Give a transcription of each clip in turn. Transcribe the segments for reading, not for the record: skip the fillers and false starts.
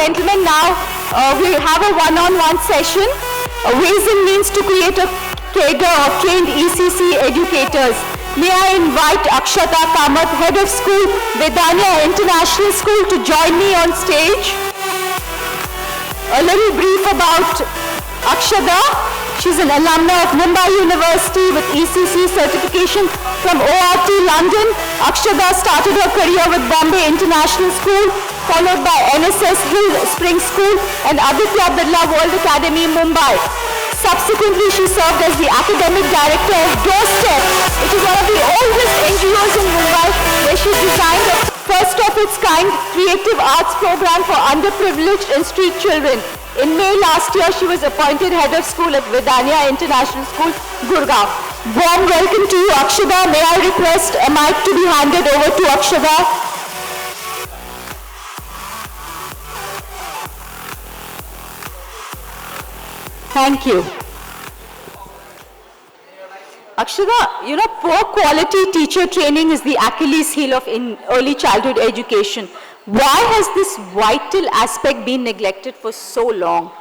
gentlemen, now we have a one-on-one session. Ways and means to create a cadre of trained ECCE educators. May I invite Akshada Kamat, Head of School, Vedanya International School, to join me on stage. A little brief about Akshada. She's an alumna of Mumbai University with ECCE certification from ORT London. Akshada started her career with Bombay International School, followed by NSS Hill Spring School and Aditya Birla World Academy, Mumbai. Subsequently, she served as the academic director of Doorstep, which is one of the oldest NGOs in Mumbai, where she designed a first of its kind creative arts program for underprivileged and street children. In May last year, she was appointed head of school at Vedanya International School, Gurgaon. Warm welcome to you, Akshada. May I request a mic to be handed over to Akshada? Thank you. Akshada, poor quality teacher training is the Achilles heel of early childhood education. Why has this vital aspect been neglected for so long?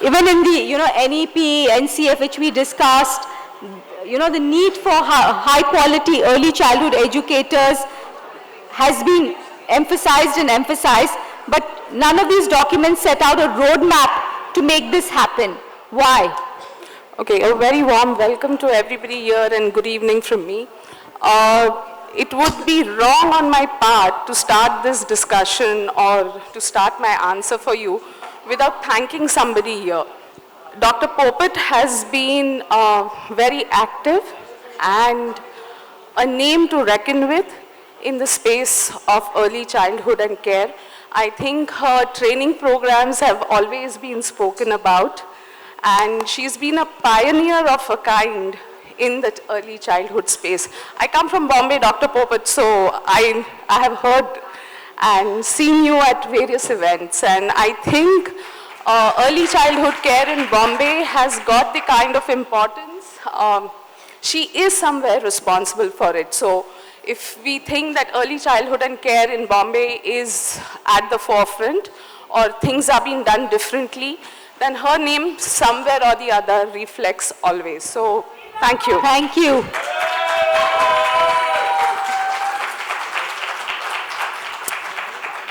Even in the, NEP, NCF, which we discussed, the need for high quality early childhood educators has been emphasized, but none of these documents set out a roadmap to make this happen. Why? Okay, a very warm welcome to everybody here and good evening from me. It would be wrong on my part to start this discussion or to start my answer for you without thanking somebody here. Dr. Popat has been very active and a name to reckon with in the space of early childhood and care. I think her training programs have always been spoken about, and she's been a pioneer of a kind in that early childhood space. I come from Bombay, Dr. Popat, so I have heard and seen you at various events, and I think early childhood care in Bombay has got the kind of importance. She is somewhere responsible for it. So if we think that early childhood and care in Bombay is at the forefront or things are being done differently, then her name somewhere or the other reflects always. So thank you. Thank you.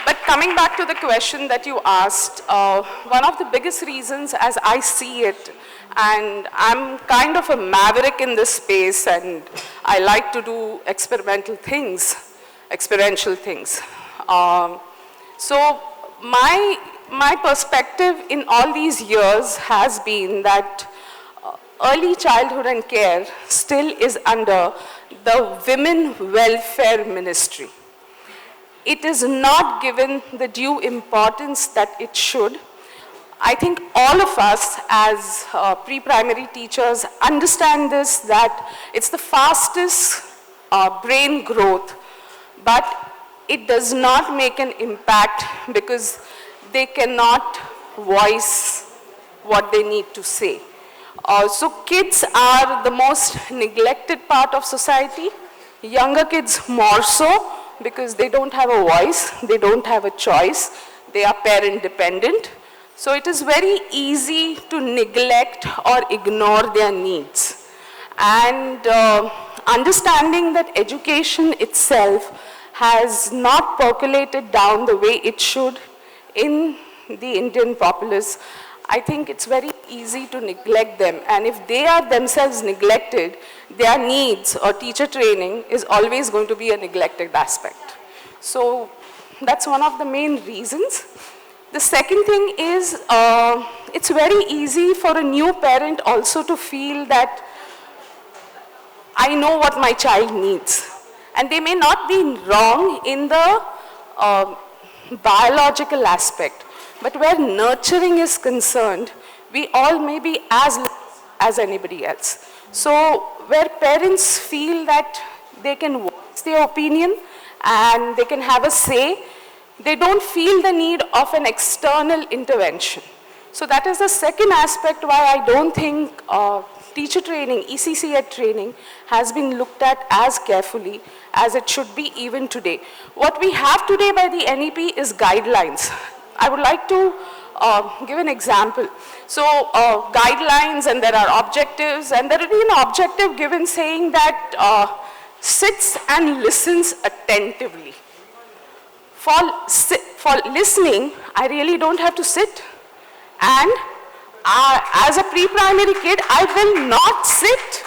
But coming back to the question that you asked, one of the biggest reasons as I see it, and I'm kind of a maverick in this space and I like to do experiential things. So my perspective in all these years has been that early childhood and care still is under the Women Welfare Ministry. It is not given the due importance that it should. I think all of us as pre-primary teachers understand this, that it's the fastest brain growth, but it does not make an impact because they cannot voice what they need to say. So kids are the most neglected part of society. Younger kids more so because they don't have a voice, they don't have a choice, they are parent dependent. So it is very easy to neglect or ignore their needs. And understanding that education itself has not percolated down the way it should in the Indian populace, I think it's very easy to neglect them. And if they are themselves neglected, their needs or teacher training is always going to be a neglected aspect. So that's one of the main reasons. The second thing is, it's very easy for a new parent also to feel that I know what my child needs. And they may not be wrong in the biological aspect, but where nurturing is concerned, we all may be as anybody else. So where parents feel that they can voice their opinion and they can have a say, they don't feel the need of an external intervention. So that is the second aspect why I don't think teacher training, ECCE training has been looked at as carefully as it should be even today. What we have today by the NEP is guidelines. I would like to give an example. So guidelines, and there are objectives, and there will be an objective given saying that sits and listens attentively. For listening, I really don't have to sit. And as a pre-primary kid, I will not sit.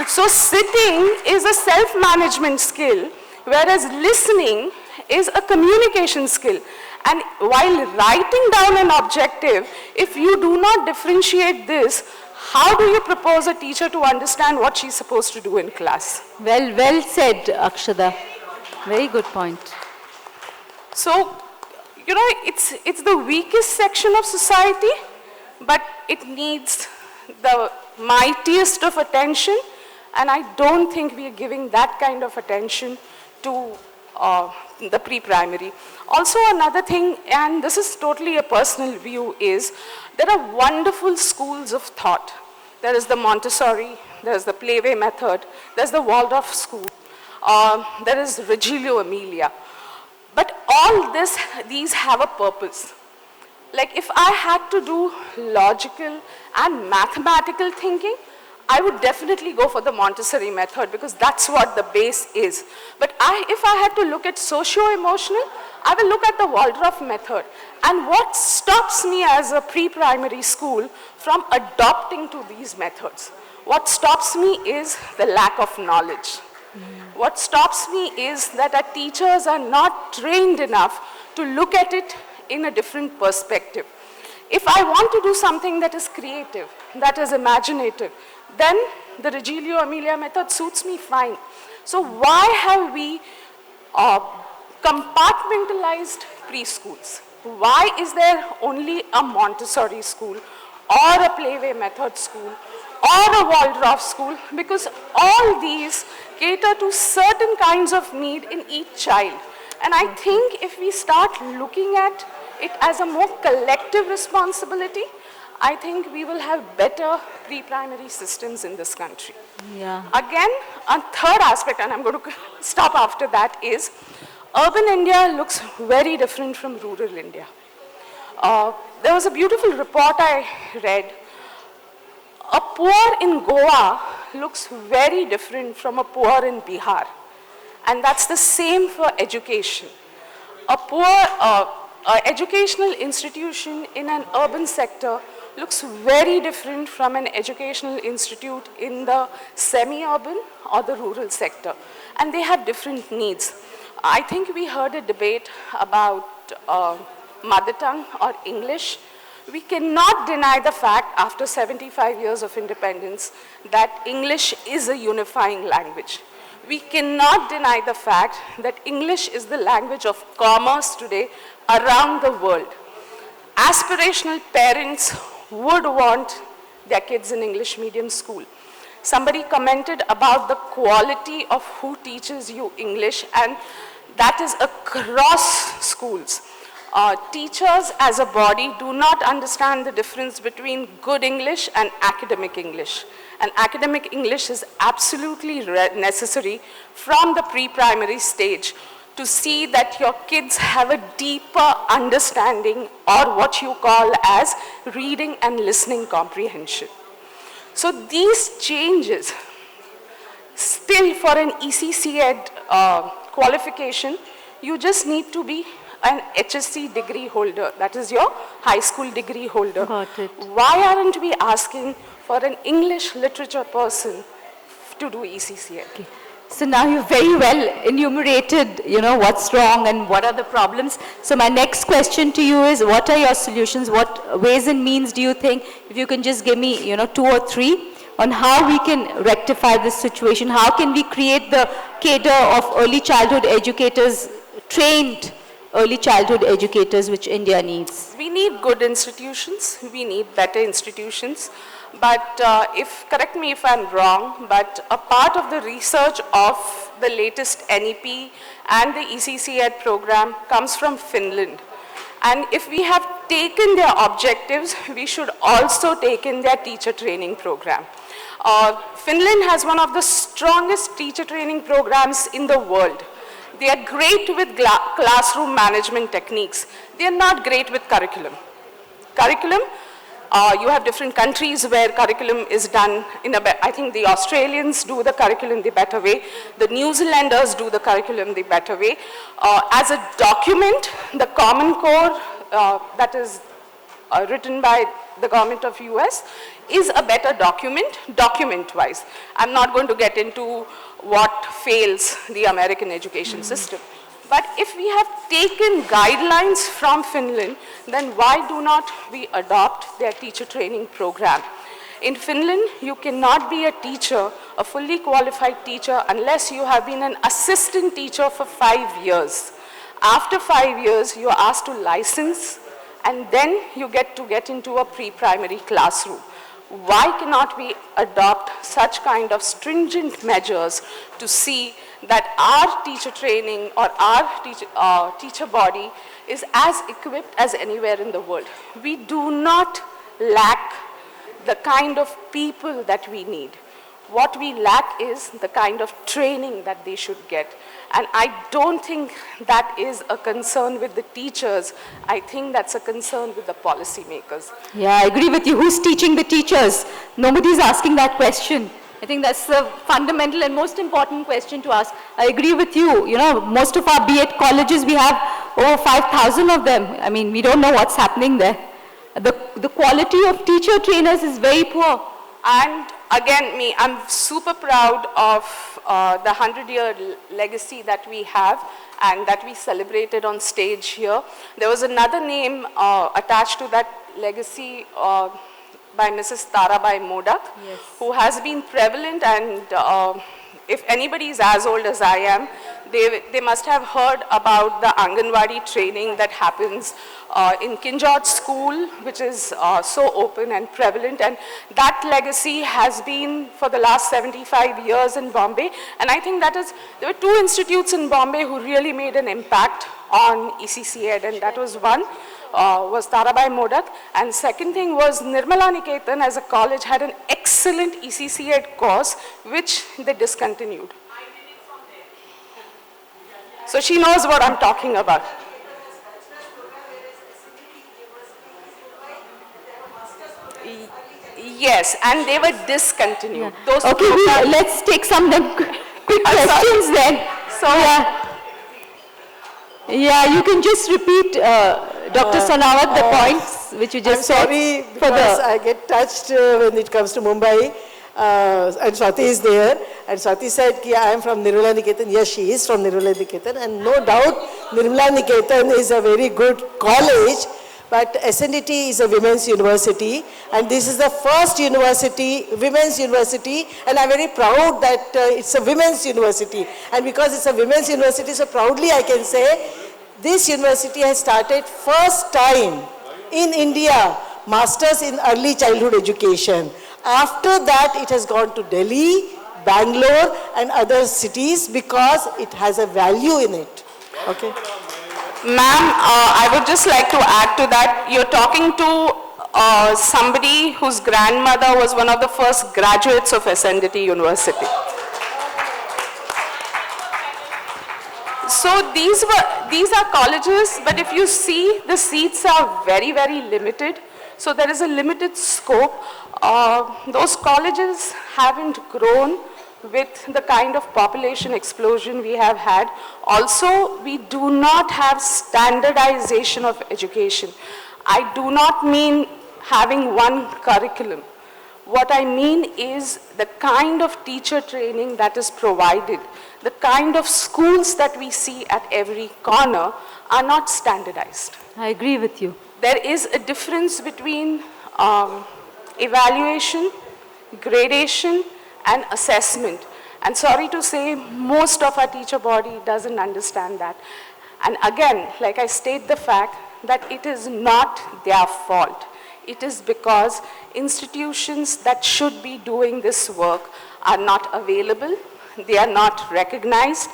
So sitting is a self-management skill, whereas listening is a communication skill. And while writing down an objective, if you do not differentiate this, how do you propose a teacher to understand what she's supposed to do in class? Well said, Akshada. Very good point. So, you know, it's the weakest section of society, but it needs the mightiest of attention, and I don't think we are giving that kind of attention to the pre-primary. Also, another thing, and this is totally a personal view, is there are wonderful schools of thought. There is the Montessori, there is the Playway method, there's the Waldorf school, there is Reggio Emilia. But all these have a purpose. Like if I had to do logical and mathematical thinking, I would definitely go for the Montessori method because that's what the base is. But if I had to look at socio-emotional, I will look at the Waldorf method. And what stops me as a pre-primary school from adopting to these methods? What stops me is the lack of knowledge. What stops me is that our teachers are not trained enough to look at it in a different perspective. If I want to do something that is creative, that is imaginative, then the Reggio Emilia method suits me fine. So why have we compartmentalized preschools? Why is there only a Montessori school or a Playway method school or a Waldorf school? Because all these cater to certain kinds of need in each child. And I think if we start looking at it as a more collective responsibility, I think we will have better pre-primary systems in this country. Yeah. Again, a third aspect, and I'm going to stop after that, is urban India looks very different from rural India. There was a beautiful report I read. A poor in Goa looks very different from a poor in Bihar. And that's the same for education. A poor educational institution in an urban sector looks very different from an educational institute in the semi-urban or the rural sector. And they have different needs. I think we heard a debate about mother tongue or English. We cannot deny the fact after 75 years of independence that English is a unifying language. We cannot deny the fact that English is the language of commerce today around the world. Aspirational parents would want their kids in English medium school. Somebody commented about the quality of who teaches you English, and that is across schools. Teachers as a body do not understand the difference between good English and academic English. And academic English is absolutely necessary from the pre-primary stage to see that your kids have a deeper understanding or what you call as reading and listening comprehension. So these changes, still for an ECCE qualification, you just need to be an HSC degree holder, that is your high school degree holder. Got it. Why aren't we asking for an English literature person to do ECCE? Okay. So now you've very well enumerated, what's wrong and what are the problems. So my next question to you is, what are your solutions? What ways and means do you think, if you can just give me, 2 or 3, on how we can rectify this situation? How can we create the cadre of early childhood educators, trained early childhood educators, which India needs? We need good institutions. We need better institutions. But correct me if I'm wrong, but a part of the research of the latest NEP and the ECCE program comes from Finland. And if we have taken their objectives, we should also take in their teacher training program. Finland has one of the strongest teacher training programs in the world. They are great with classroom management techniques. They are not great with curriculum. Curriculum, you have different countries where curriculum is done in a I think the Australians do the curriculum the better way. The New Zealanders do the curriculum the better way. As a document, the Common Core that is written by the government of US is a better document-wise. I'm not going to get into what fails the American education system. But if we have taken guidelines from Finland, then why do not we adopt their teacher training program? In Finland, you cannot be a teacher, a fully qualified teacher, unless you have been an assistant teacher for 5 years. After 5 years, you are asked to license, and then you get into a pre-primary classroom. Why cannot we adopt such kind of stringent measures to see that our teacher training or our teacher body is as equipped as anywhere in the world? We do not lack the kind of people that we need. What we lack is the kind of training that they should get. And I don't think that is a concern with the teachers. I think that's a concern with the policymakers. Yeah, I agree with you. Who's teaching the teachers? Nobody's asking that question. I think that's the fundamental and most important question to ask. I agree with you. You know, most of our B.Ed colleges, we have over 5,000 of them. I mean, we don't know what's happening there. The quality of teacher trainers is very poor. And again, I'm super proud of the 100-year legacy that we have and that we celebrated on stage here. There was another name attached to that legacy by Mrs. Tarabai Modak, yes, who has been prevalent, and if anybody is as old as I am, they must have heard about the Anganwadi training that happens in Kinjot School, which is so open and prevalent, and that legacy has been for the last 75 years in Bombay. And I think there were 2 institutes in Bombay who really made an impact on ECCE, and that was one was Tarabai Modak, and second thing was Nirmala Niketan as a college had an excellent ECCE course which they discontinued. So she knows what I'm talking about. Yes, and they were discontinued. Yeah. Those okay, let's take some quick questions then. So, yeah, you can just repeat, Dr. Sanawat, the points which you just said. I'm sorry because I get touched when it comes to Mumbai. And Swati is there, and Swati said, I am from Nirmala Niketan. Yes, she is from Nirmala Niketan, and no doubt Nirmala Niketan is a very good college, but SNDT is a women's university, and this is the first university, women's university, and I'm very proud that it's a women's university. And because it's a women's university, so proudly I can say, this university has started first time in India, Masters in Early Childhood Education. After that, it has gone to Delhi, Bangalore, and other cities because it has a value in it. Okay. Ma'am, I would just like to add to that. You're talking to somebody whose grandmother was one of the first graduates of SNDT University. So these are colleges, but if you see, the seats are very, very limited. So there is a limited scope. Those colleges haven't grown with the kind of population explosion we have had. Also, we do not have standardization of education. I do not mean having one curriculum. What I mean is the kind of teacher training that is provided, the kind of schools that we see at every corner are not standardized. I agree with you. There is a difference between evaluation, gradation, and assessment. And sorry to say, most of our teacher body doesn't understand that. And again, like I state the fact that it is not their fault. It is because institutions that should be doing this work are not available. They are not recognized.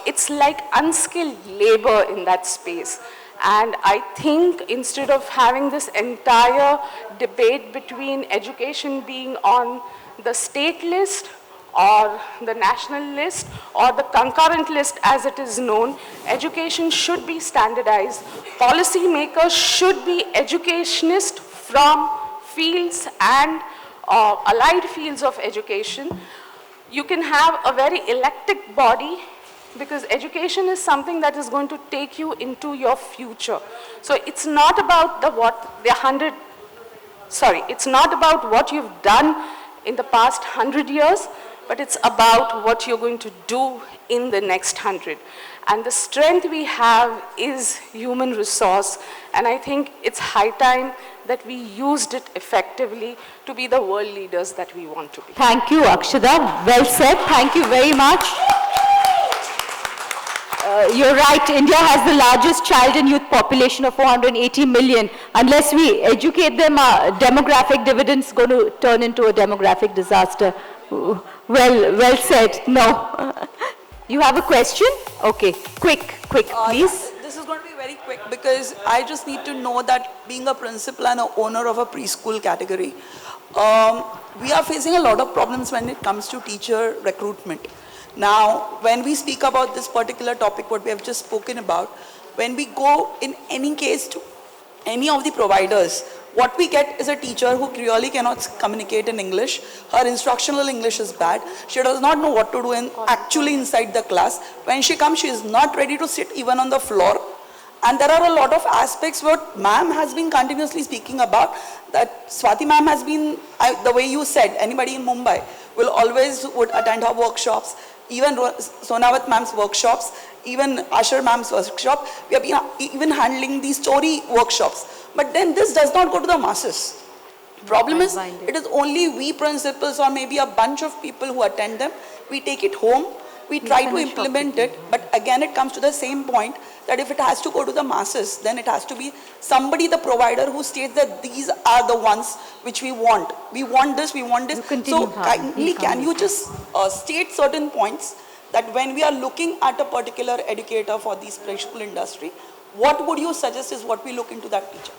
It's like unskilled labor in that space. And I think instead of having this entire debate between education being on the state list or the national list or the concurrent list as it is known. Education should be standardized. Policy makers should be educationists from fields and allied fields of education. You can have a very eclectic body because education is something that is going to take you into your future. So it's not about it's not about what you've done in the past 100 years, but it's about what you're going to do in the next 100. And the strength we have is human resource, and I think it's high time that we used it effectively to be the world leaders that we want to be. Thank you, Akshada. Well said. Thank you very much. You're right, India has the largest child and youth population of 480 million. Unless we educate them, demographic dividends going to turn into a demographic disaster. Well said. No. You have a question? Okay, quick, please. This is going to be very quick because I just need to know that being a principal and an owner of a preschool category, we are facing a lot of problems when it comes to teacher recruitment. Now, when we speak about this particular topic, what we have just spoken about, when we go in any case to any of the providers, what we get is a teacher who really cannot communicate in English. Her instructional English is bad. She does not know what to do actually inside the class. When she comes, she is not ready to sit even on the floor. And there are a lot of aspects what ma'am has been continuously speaking about, that Swati ma'am has been, the way you said, anybody in Mumbai would attend her workshops, even Sonavat ma'am's workshops, even Asher ma'am's workshop. We have been even handling these story workshops. But then this does not go to the masses. Problem is, it is only we principals or maybe a bunch of people who attend them. We take it home, we try to implement it, but again it comes to the same point that if it has to go to the masses, then it has to be somebody, the provider, who states that these are the ones which we want. We want this, we want this. So kindly, can you just state certain points that when we are looking at a particular educator for the preschool industry, what would you suggest is what we look into that teacher?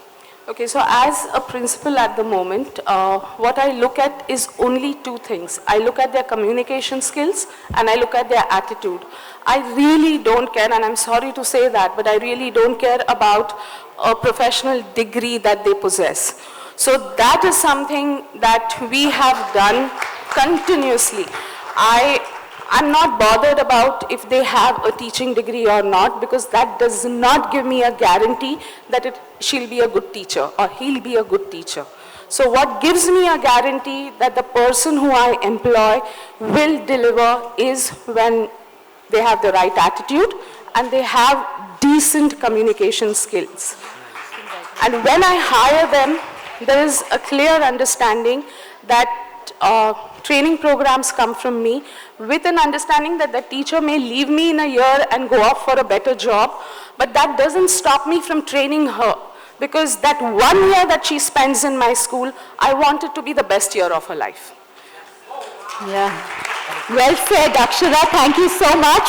Okay, so as a principal at the moment, what I look at is only two things. I look at their communication skills and I look at their attitude. I really don't care, and I'm sorry to say that, but I really don't care about a professional degree that they possess. So that is something that we have done continuously. I'm not bothered about if they have a teaching degree or not, because that does not give me a guarantee that she'll be a good teacher or he'll be a good teacher. So what gives me a guarantee that the person who I employ will deliver is when they have the right attitude and they have decent communication skills. And when I hire them, there is a clear understanding that training programs come from me with an understanding that the teacher may leave me in a year and go off for a better job, but that doesn't stop me from training her, because that 1 year that she spends in my school, I want it to be the best year of her life. Yeah. Well said, Akshada. Thank you so much.